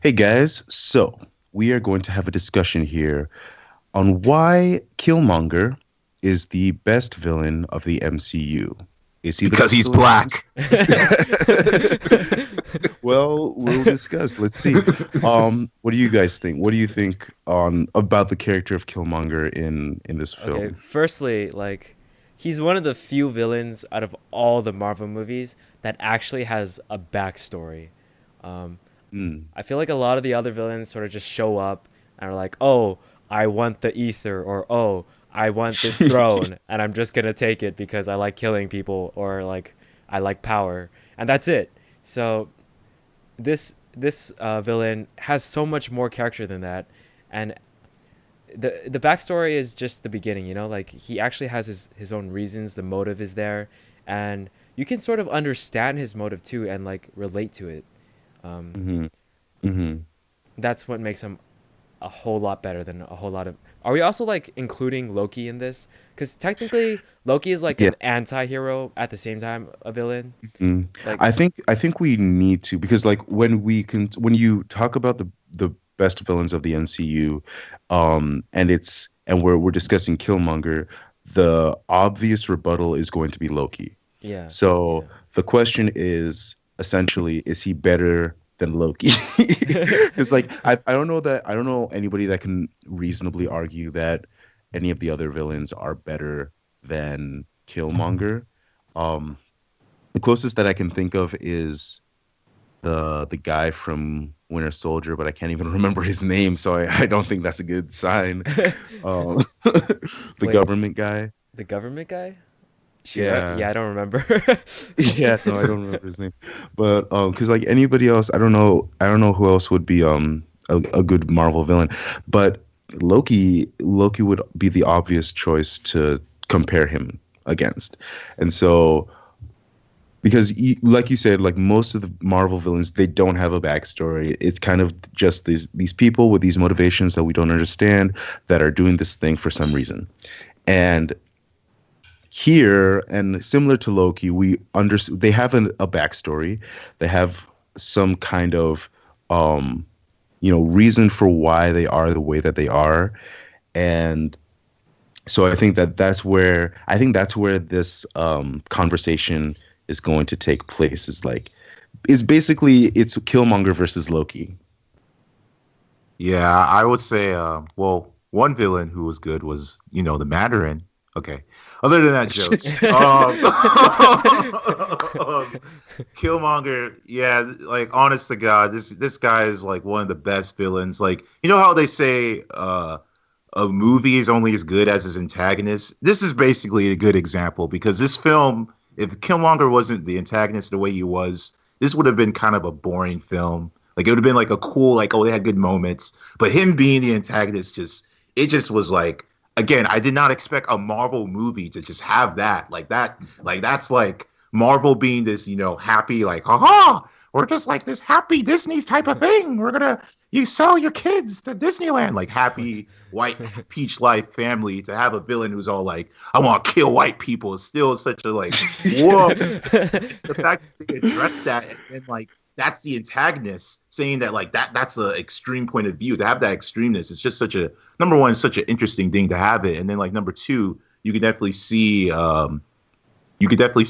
Hey guys, so we are going to have a discussion here on why Killmonger is the best villain of the MCU. Is he the Because best he's villain? black. Well, we'll discuss. Let's see. What do you guys think? What do you think on about the character of Killmonger in this Okay, film? firstly, like he's one of the few villains out of all the Marvel movies that actually has a backstory. Um, Mm. I feel like a lot of the other villains sort of just show up and are like, "Oh, I want the ether," or "Oh, I want this throne, and I'm just gonna take it because I like killing people," or like I like power, and that's it. So this villain has so much more character than that, and the backstory is just the beginning. Like he actually has his own reasons. The motive is there, and you can sort of understand his motive too, and like relate to it. Um, hmm hmm that's what makes him a whole lot better than a whole lot of. Are we also like including Loki in this? Because technically, Loki is like Yeah. an anti-hero at the same time a villain. Mm. Like, I think we need to because like when you talk about the best villains of the MCU, and we're discussing Killmonger, the obvious rebuttal is going to be Loki. yeah, So yeah. the question is essentially, is he better than Loki? Because like I don't know anybody that can reasonably argue that any of the other villains are better than Killmonger. Um, the closest that I can think of is the guy from Winter Soldier, but I can't even remember his name, so I don't think that's a good sign. Um, the Wait, government guy. the government guy? Shoot, Yeah. yeah, I don't remember. Yeah, no, I don't remember his name. But because like anybody else, I don't know who else would be a good Marvel villain. But Loki would be the obvious choice to compare him against. And so because like you said, like most of the Marvel villains, they don't have a backstory. It's kind of just these people with these motivations that we don't understand that are doing this thing for some reason. And here, and similar to Loki, they have a backstory. They have some kind of reason for why they are the way that they are. And so I think that's where this conversation is going to take place. Is basically it's Killmonger versus Loki. Yeah, I would say, well, one villain who was good was, the Mandarin. Okay. Other than that, jokes. Killmonger, yeah, like honest to God, this guy is like one of the best villains. Like, you know how they say a movie is only as good as its antagonist? This is basically a good example because this film, if Killmonger wasn't the antagonist the way he was, this would have been kind of a boring film. Like it would have been like a cool, like, oh, they had good moments. But him being the antagonist it just was like, again, I did not expect a Marvel movie to just have that. Like that's like Marvel being this, happy, like, haha, we're just like this happy Disney type of thing. You sell your kids to Disneyland, like What? happy white peach life family to have a villain who's all like, I want to kill white people is still such a like, whoa. It's the fact that they address that and then like that's the antagonist saying that like that's an extreme point of view to have that extremeness. It's just such a number one, such an interesting thing to have it. And then like number two, you could definitely see you could definitely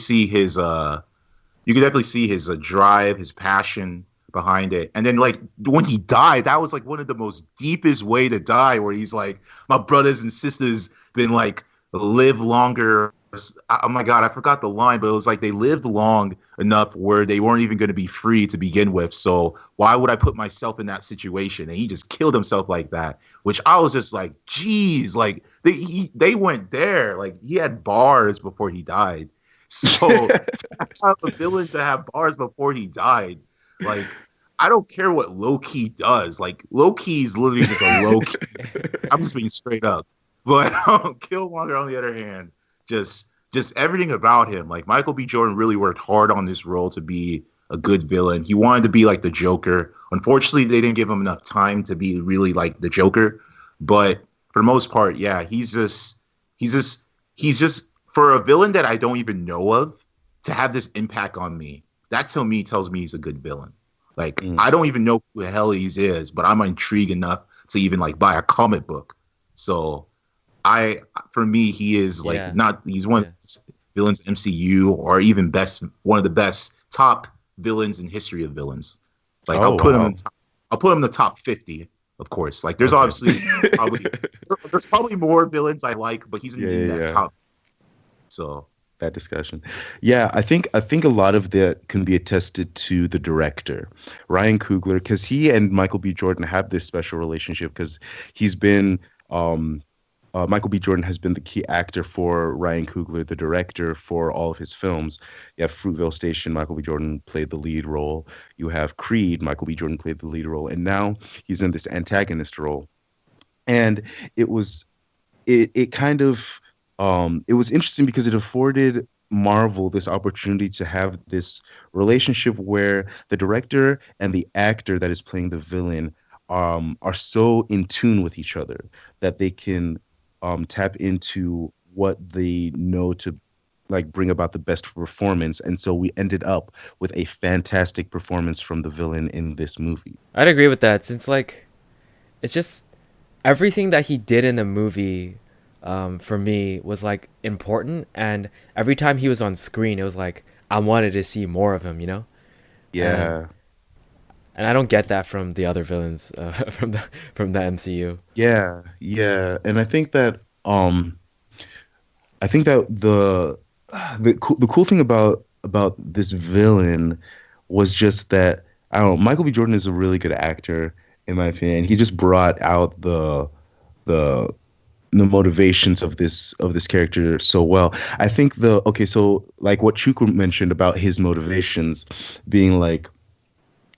see his drive, his passion behind it. And then like when he died, that was like one of the most deepest way to die, where he's like, my brothers and sisters been like live longer. Oh my God, I forgot the line, but it was like they lived long enough where they weren't even going to be free to begin with. So why would I put myself in that situation? And he just killed himself like that, which I was just like, geez, like they went there. Like he had bars before he died. So to have a villain to have bars before he died, like I don't care what Loki does. Like Loki's literally just a Loki. I'm just being straight up. But Killmonger, on the other hand, just everything about him. Like Michael B. Jordan really worked hard on this role to be a good villain. He wanted to be like the Joker. Unfortunately, they didn't give him enough time to be really like the Joker. But for the most part, yeah, he's just for a villain that I don't even know of to have this impact on me. That to me tells me he's a good villain. Like Mm. I don't even know who the hell he is, but I'm intrigued enough to even like buy a comic book. So I for me he is like Yeah. not he's one of Yeah. the villains in MCU or even best one of the best top villains in history of villains. Like Oh wow. I'll put him in the top 50, of course. Like there's Okay. obviously probably there's probably more villains I like, but he's Yeah, in yeah, that yeah. top. So That discussion. Yeah, I think a lot of that can be attested to the director, Ryan Coogler, because he and Michael B. Jordan have this special relationship because he's been um Michael B. Jordan has been the key actor for Ryan Coogler, the director, for all of his films. You have Fruitvale Station, Michael B. Jordan played the lead role. You have Creed, Michael B. Jordan played the lead role, and now he's in this antagonist role. And it was it kind of it was interesting because it afforded Marvel this opportunity to have this relationship where the director and the actor that is playing the villain are so in tune with each other that they can tap into what they know to like bring about the best performance. And so we ended up with a fantastic performance from the villain in this movie. I'd agree with that since like it's just everything that he did in the movie for me was like important, and every time he was on screen it was like I wanted to see more of him, you know. and Yeah. and I don't get that from the other villains from the MCU. Yeah, yeah, and I think that the cool thing about this villain was just that I don't know, Michael B. Jordan is a really good actor in my opinion. He just brought out the the motivations of this character so well. I think the okay, so like what Chuku mentioned about his motivations being like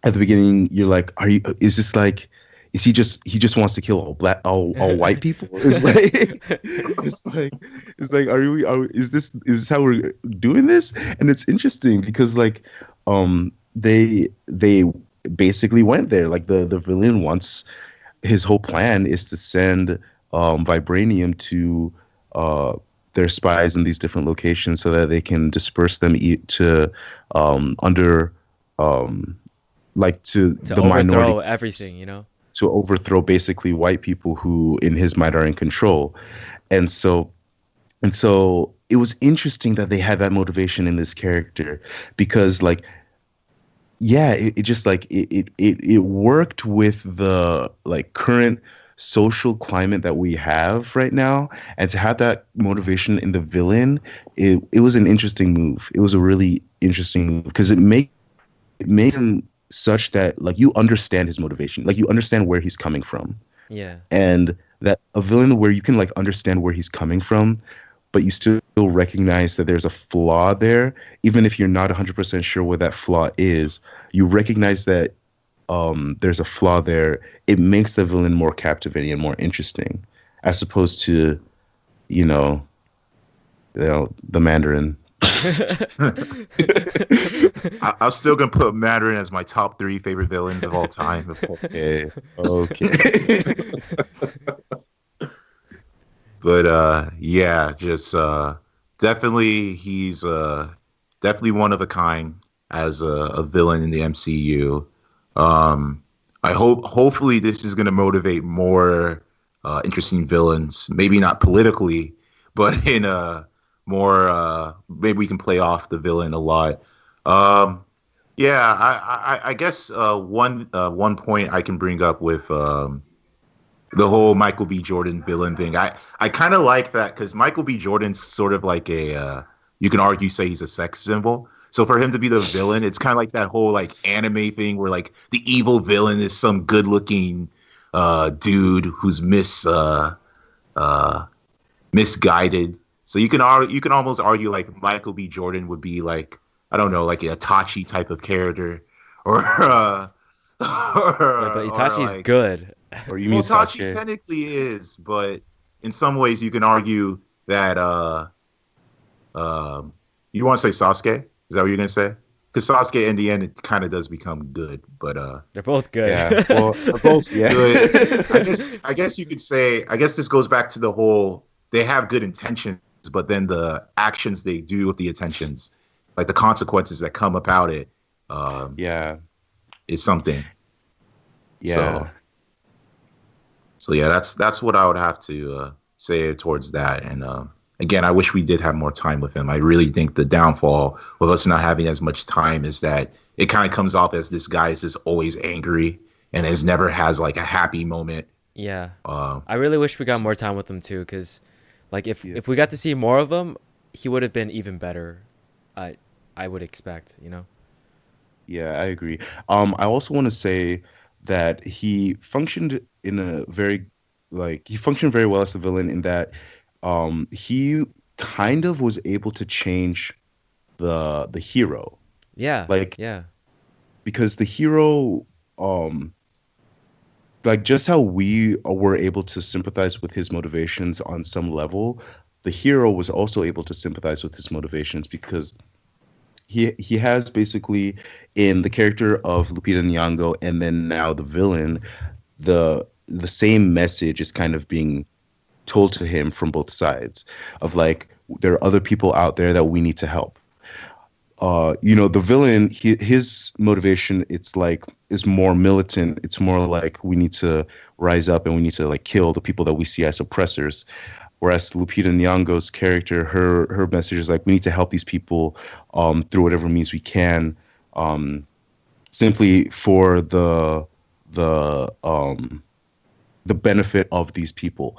at the beginning you're like is this like is he just wants to kill all white people? It's like it's like it's like is this how we're doing this? And it's interesting because like they basically went there. Like the villain wants his whole plan is to send vibranium to their spies in these different locations so that they can disperse them to under um like to To the minority overthrow everything, you know. to overthrow basically white people who in his mind are in control. And so it was interesting that they had that motivation in this character because like yeah, it just like it worked with the like current social climate that we have right now, and to have that motivation in the villain, it was an interesting move. It was a really interesting move because it made him such that like you understand his motivation, like you understand where he's coming from, Yeah. and that a villain where you can like understand where he's coming from, but you still recognize that there's a flaw there, even if you're not 100% sure what that flaw is. You recognize that there's a flaw there. It makes the villain more captivating and more interesting, as opposed to, you know, the Mandarin. I'm still gonna put Mandarin as my top three favorite villains of all time, of course. Okay, okay. But yeah, just definitely he's definitely one of a kind as a villain in the MCU. I hopefully this is gonna motivate more interesting villains. Maybe not politically, but in a more maybe we can play off the villain a lot. Yeah, I guess one point I can bring up with the whole Michael B. Jordan villain thing. I kind of like that because Michael B. Jordan's sort of like a you can argue say he's a sex symbol. So for him to be the villain, it's kind of like that whole like anime thing where like the evil villain is some good looking dude who's misguided. So you can almost argue like Michael B. Jordan would be like I don't know like a Itachi type of character or But or Itachi's like good. Or you well, mean Tachi Sasuke? technically is, but in some ways you can argue that uh, you want to say Sasuke? Is that what you're gonna say? Because Sasuke in the end it kind of does become good, but They're both good. Yeah. Well, they're both yeah. good. I guess you could say I guess this goes back to the whole they have good intentions, but then the actions they do with the intentions, like the consequences that come about it. Yeah. is something. So Yeah. so yeah, that's what I would have to say towards that. And again, I wish we did have more time with him. I really think the downfall with us not having as much time is that it kind of comes off as this guy is just always angry and has never has like a happy moment. Yeah. Uh, I really wish we got more time with him too, because like Yeah. if we got to see more of him, he would have been even better. I I would expect, you know. Yeah, I agree. I also want to say that he functioned in a very he functioned very well as a villain in that he kind of was able to change the hero. Yeah. Like Yeah. because the hero um like just how we were able to sympathize with his motivations on some level, the hero was also able to sympathize with his motivations because he has basically in the character of Lupita Nyong'o and then now the villain, the same message is kind of being told to him from both sides of like there are other people out there that we need to help. The villain, his motivation, it's like is more militant. It's more like we need to rise up and we need to like kill the people that we see as oppressors. Whereas Lupita Nyong'o's character, her message is like we need to help these people through whatever means we can, um, simply for the the benefit of these people.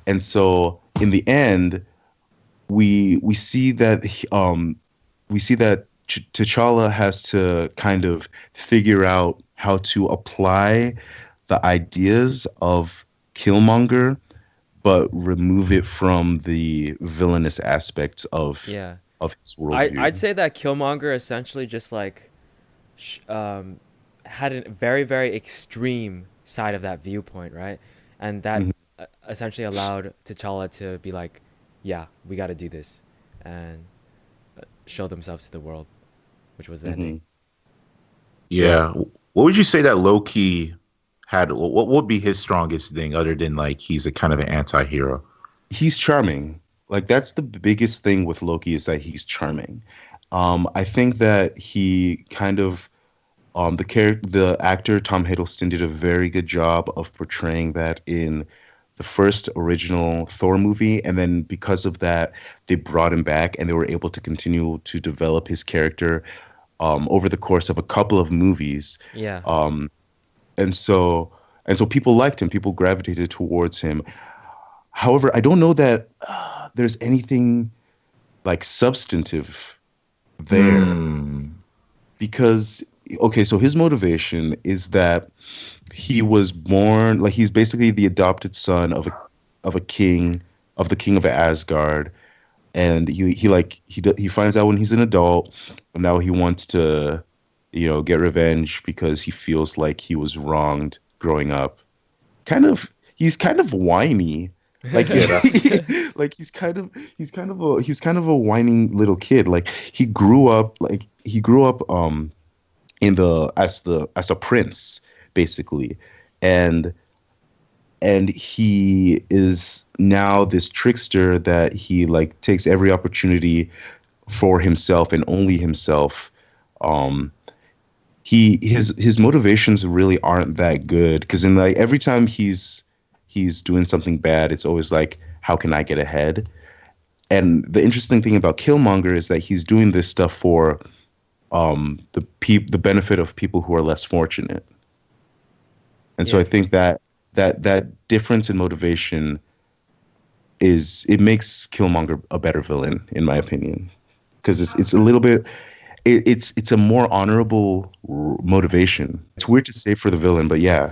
And so in the end, we see that T'Challa has to kind of figure out how to apply the ideas of Killmonger, but remove it from the villainous aspects Yeah. of his I'd worldview. say that Killmonger essentially just like sh- um had a very very extreme side of that viewpoint, right? And that Mhm, essentially allowed T'Challa to be like, yeah, we got to do this, and show themselves to the world, which was the ending. mhm. Yeah, yeah, what would you say that Loki had? What would be his strongest thing other than like he's a kind of an anti-hero? he's charming. Like that's the biggest thing with Loki is that he's charming. I think that he kind of the actor Tom Hiddleston did a very good job of portraying that in the first original Thor movie, and then because of that, they brought him back and they were able to continue to develop his character over the course of a couple of movies. Yeah. Um, and so people liked him, people gravitated towards him. However, I don't know that there's anything like substantive there Hmm. because okay, so his motivation is that he was born like he's basically the adopted son of a king of the king of Asgard, and he finds out when he's an adult, and now he wants to get revenge because he feels like he was wronged growing up. He's kind of whiny. Like Yeah, that's like he's kind of a whining little kid. Like he grew up in the as a prince basically, and he is now this trickster that he like takes every opportunity for himself and only himself. um his motivations really aren't that good because in like every time he's doing something bad, it's always like how can I get ahead. And the interesting thing about Killmonger is that he's doing this stuff for the benefit of people who are less fortunate. And so I Yeah. think that that difference in motivation is it makes Killmonger a better villain in my opinion because it's a little bit it's a more honorable motivation. It's weird to say for the villain, but yeah.